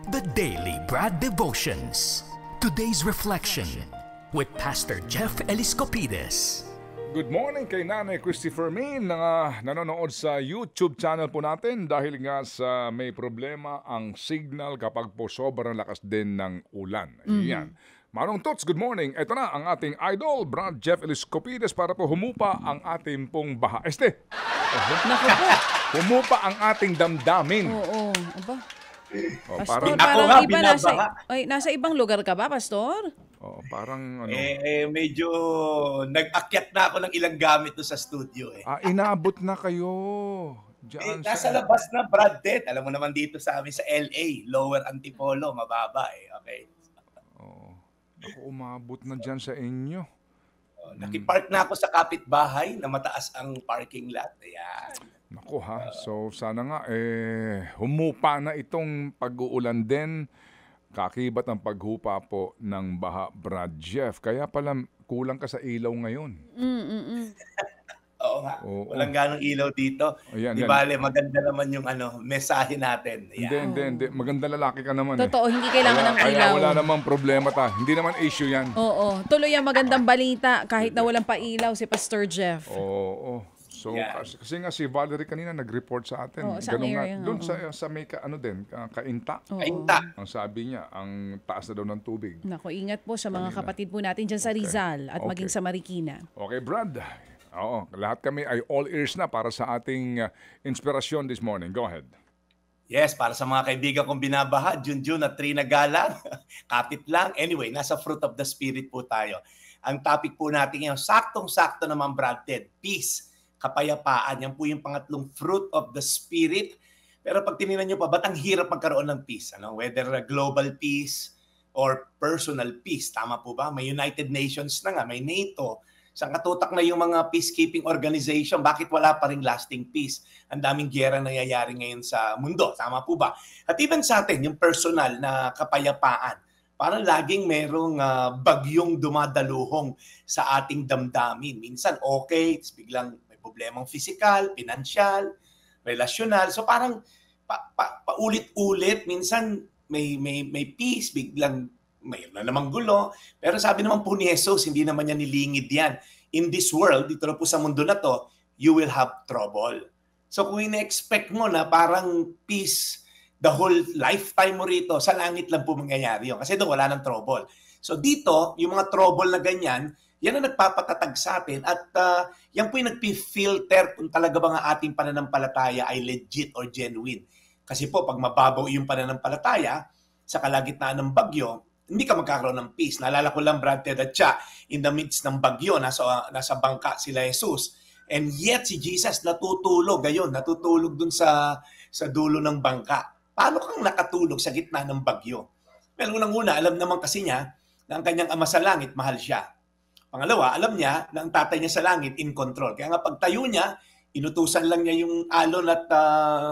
The Daily Brad Devotions. Today's reflection with Pastor Jeff Eliscopides. Good morning kay Nanay Christopher Min na nanonood sa YouTube channel po natin dahil nga sa may problema ang signal kapag po sobrang lakas din ng ulan. Yan. Manong Tots, good morning. Ito na ang ating idol, Brad Jeff Eliscopides, para po humupa ang ating pong baha. Naku po. Humupa ang ating damdamin. Oo. Aba. Parang, Pastor, parang iba nasa ibang lugar ka ba, Pastor? parang ano. Medyo nag-akyat na ako ng ilang gamit doon sa studio eh. Inaabot na kayo. Diyan Nasa labas na, Brad Ted. Alam mo naman dito sa amin sa LA, Lower Antipolo, mababa eh. Okay. Ako, umabot na dyan sa inyo. Nakipark na ako sa kapitbahay na mataas ang parking lot. Ayan. Naku ha, so sana nga humupa na itong pag-uulan din. Kakibat ang paghupa po ng baha, Brad Jeff. Kaya pala kulang ka sa ilaw ngayon. Oo nga, walang ganong ilaw dito. Di bale, maganda naman yung mensahe natin. Ayan. Hindi. Maganda lalaki ka naman. Totoo, hindi kailangan ng ilaw. Kaya wala namang problema ta. Hindi naman issue yan. Oo, tuloy ang magandang balita kahit na walang pa-ilaw si Pastor Jeff. Oo. So, kasi nga si Valerie kanina nag-report sa atin. Doon sa may Kainta. Kainta. Ang sabi niya, ang taas na daw ng tubig. Naku, ingat po sa mga kapatid po natin dyan sa Rizal at maging sa Marikina. Okay, Brad. Oo, lahat kami ay all ears na para sa ating inspirasyon this morning. Go ahead. Yes, para sa mga kaibigan kong binabaha, Junjun at Trina Galang, kapit lang. Anyway, nasa fruit of the spirit po tayo. Ang topic po natin ngayon, saktong-sakto naman, Brad Ted, peace. Kapayapaan. Yan po yung pangatlong fruit of the spirit. Pero pag tinignan nyo pa, ba't ang hirap magkaroon ng peace? Whether global peace or personal peace. Tama po ba? May United Nations na nga, may NATO. Saan katutak na yung mga peacekeeping organization? Bakit wala pa ring lasting peace? Ang daming giyera nangyayari ngayon sa mundo. Tama po ba? At even sa atin, yung personal na kapayapaan. Parang laging merong bagyong dumadaluhong sa ating damdamin. Minsan okay, biglang problemang physical, pinansyal, relasyonal. So parang paulit-ulit, minsan may peace, biglang may na namang gulo. Pero sabi naman po ni Jesus, hindi naman niya nilingid yan. In this world, dito na po sa mundo na to, you will have trouble. So kung ina-expect mo na parang peace the whole lifetime mo rito, sa langit lang po mangyayari yun. Kasi doon wala ng trouble. So dito, yung mga trouble na ganyan, yan ang nagpapatatag sa atin at yan po yung nagpi-filter kung talaga ba nga ating pananampalataya ay legit or genuine. Kasi po, pag mababaw yung pananampalataya sa kalagitnaan ng bagyo, hindi ka magkakaroon ng peace. Naalala ko lang, Brad Ted at siya, in the midst ng bagyo, nasa bangka sila Jesus. And yet, si Jesus natutulog dun sa dulo ng bangka. Paano kang nakatulog sa gitna ng bagyo? Well, unang-una, alam naman kasi niya na ang kanyang ama sa langit, mahal siya. Pangalawa, alam niya na ang tatay niya sa langit in control. Kaya nga pagtayo niya, inutusan lang niya yung alon at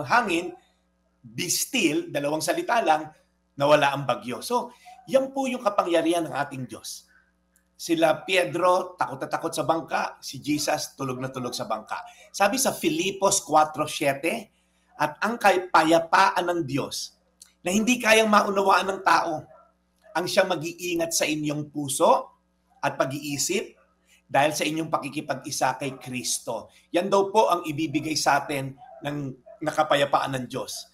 hangin, be still, dalawang salita lang, nawala ang bagyo. So, yan po yung kapangyarihan ng ating Diyos. Sila Pedro, takot na takot sa bangka. Si Jesus, tulog na tulog sa bangka. Sabi sa Filipos 4:7, at ang kapayapaan ng Diyos na hindi kayang maunawaan ng tao, ang siyang mag-iingat sa inyong puso at pag-iisip dahil sa inyong pakikipag-isa kay Kristo. Yan daw po ang ibibigay sa atin ng nakapayapaan ng Diyos.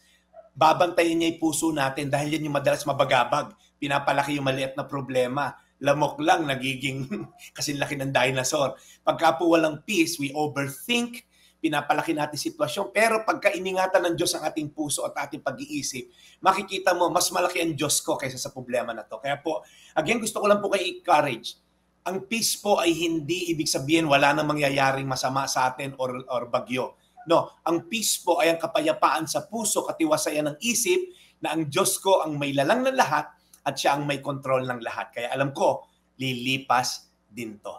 Babantayan niya yung puso natin dahil yan yung madalas mabagabag. Pinapalaki yung maliit na problema. Lamok lang, nagiging kasinlaki ng dinosaur. Pagka po walang peace, we overthink, pinapalaki natin sitwasyon. Pero pagka iningatan ng Diyos ang ating puso at ating pag-iisip, makikita mo, mas malaki ang Diyos ko kaysa sa problema na to. Kaya po, again, gusto ko lang po kayo i-encourage. Ang peace po ay hindi ibig sabihin wala nang mangyayaring masama sa atin or bagyo. No, ang peace po ay ang kapayapaan sa puso, katiwasayan ng isip na ang Diyos ko ang may lalang ng lahat at siya ang may control ng lahat. Kaya alam ko, lilipas din to.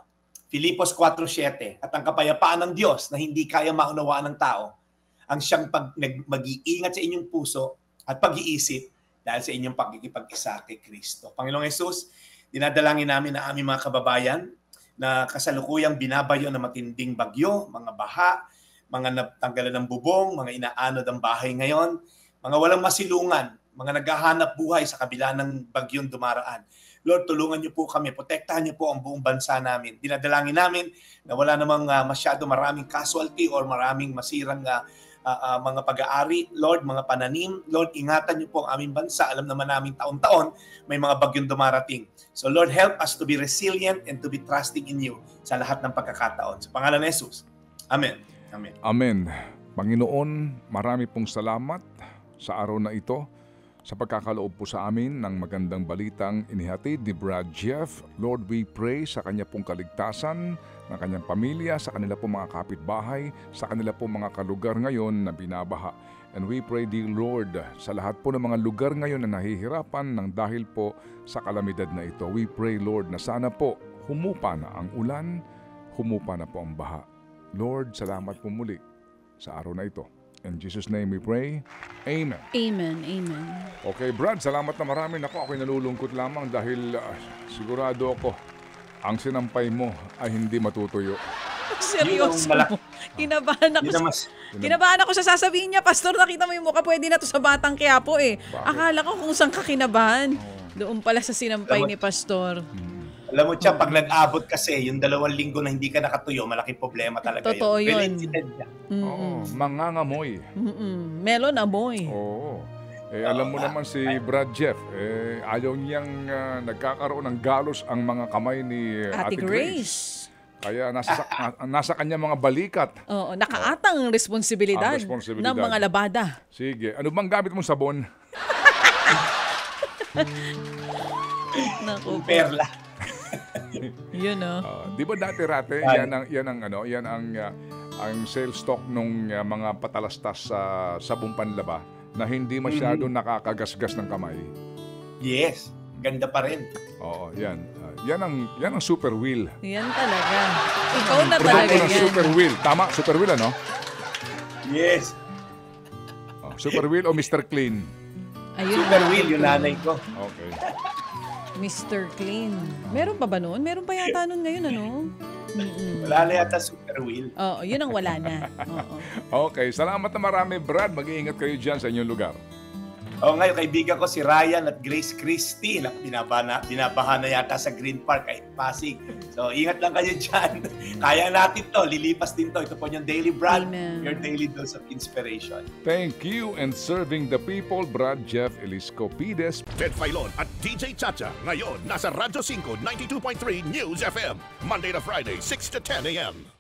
Filipos 4:7, at ang kapayapaan ng Diyos na hindi kaya maunawaan ng tao, ang siyang mag-iingat sa inyong puso at pag-iisip dahil sa inyong pagkikipag-isa kay Kristo. Panginoong Jesus, dinadalangin namin na aming mga kababayan na kasalukuyang binabayo ng matinding bagyo, mga baha, mga natanggalan ng bubong, mga inaanod ang bahay ngayon, mga walang masilungan, mga naghahanap buhay sa kabila ng bagyong dumaraan. Lord, tulungan niyo po kami, protektahan niyo po ang buong bansa namin. Dinadalangin namin na wala namang masyado maraming casualty or maraming masirang mga pag-aari. Lord, mga pananim. Lord, ingatan niyo po ang aming bansa. Alam naman namin taon-taon may mga bagyong dumarating. So Lord, help us to be resilient and to be trusting in you sa lahat ng pagkakataon. Sa pangalan ni Jesus. Amen. Amen. Amen. Panginoon, marami pong salamat sa araw na ito sa pagkakaloob po sa amin ng magandang balitang inihatid ni Brad Jeff. Lord, we pray sa kanya pong kaligtasan, ng kanyang pamilya, sa kanila pong mga kapitbahay, sa kanila pong mga kalugar ngayon na binabaha. And we pray, dear Lord, sa lahat po ng mga lugar ngayon na nahihirapan ng dahil po sa kalamidad na ito. We pray, Lord, na sana po humupa na ang ulan, humupa na po ang baha. Lord, salamat po muli sa araw na ito. In Jesus' name we pray. Amen. Amen. Amen. Okay, Brad, salamat na marami. Ako'y nalulungkot lamang dahil sigurado ako ang sinampay mo ay hindi matutuyo. Seryoso mo. Kinabahan ako. Kinabahan ako sa sasabihin niya, Pastor, nakita mo yung mukha, pwede na to sa Batang Quiapo eh. Bakit? Akala ko kung saan ka kinabahan. Doon pala sa sinampay ni Pastor. Alam mo, Chap, pag nag-abot kasi, yung 2 linggo na hindi ka nakatuyo, malaking problema talaga Totoo yun. Related yan. Oo, mangangamoy. Melon amoy. Oo. Alam mo naman si Brad Jeff, ayaw niyang nagkakaroon ng galos ang mga kamay ni Ate Grace. Kaya nasa kanya mga balikat. Oo, nakaatang responsibilidad, Ang responsibilidad ng mga labada. Sige, ano bang gamit mong sabon? Naku po. Perla. Yun Di ba dati-rate, yan ang sales stock nung mga patalastas sa sabong panlaba na hindi masyado nakakagasgas ng kamay. Yes. Ganda pa rin. Oo, yan. Yan ang super wheel. Yan talaga. Ikaw na Produkto talaga ng yan. super wheel. Tama, super wheel ano? Yes. Super wheel o Mr. Clean? Ayun. Super wheel, yung nanay ko. Okay. Mr. Clean. Meron pa ba noon? Meron pa yata noon ngayon, ano? Wala na yata super wheel. Oo, yun ang wala na. Oo. Okay, salamat na marami, Brad. Mag-iingat kayo dyan sa inyong lugar. Ngayon, kaibigan ko si Ryan at Grace Christie na binabaha na yata sa Green Park kahit Pasig. So, ingat lang kayo dyan. Kaya natin to. Lilipas din to. Ito po yung Daily Brad. Amen. Your daily dose of inspiration. Thank you and serving the people, Brad Jeff Eliscopides. Ted Filon at DJ Chacha. Ngayon, nasa Radyo 5, 92.3 News FM. Monday to Friday, 6 to 10 a.m.